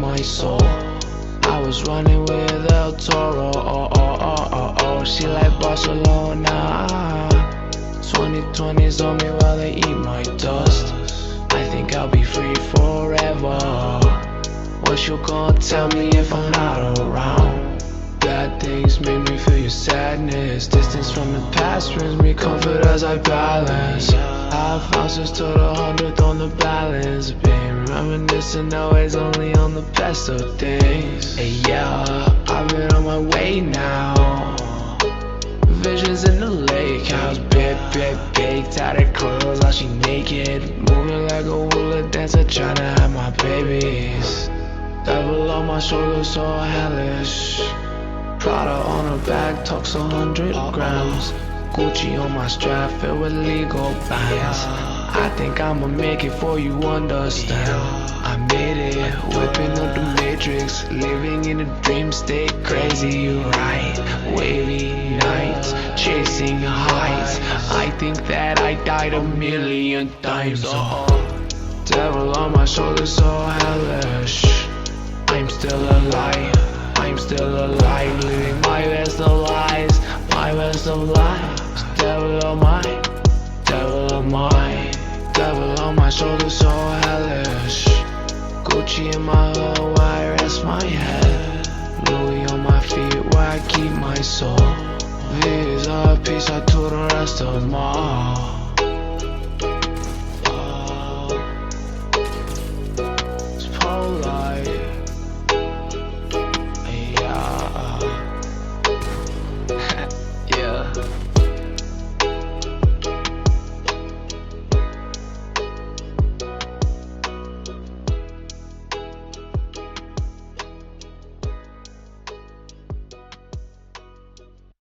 my soul. I was running with El Toro, she like Barcelona. 2020's on me while they eat my dust. I think I'll be free forever. What you gonna tell me if I'm not around? Bad things make me feel your sadness. Distance from the past brings me comfort as I balance. 5 ounces to the 100th on the balance. Been reminiscing always only on the best of days. Hey, yeah, I've been on my way now. Visions in the lake house, baked out of clothes, how she naked, moving like a hula dancer, tryna have my babies. Devil on my shoulder, so hellish. Prada on her back, talks 100 grams. Gucci on my strap, filled with legal bands. I think I'ma make it for you, understand. I made it, whipping up the matrix, living in a dream state, crazy, you right. Wavy nights, chasing heights. I think that I died a million times. Devil on my shoulder, so hellish. I'm still alive, I'm still alive, living my best of lives, my best of lives. Devil on my, devil on my, devil on my shoulder, so hellish. Gucci in my hood, where I rest my head. Louis on my feet, where I keep my soul. Visa, peace out to the rest of them all.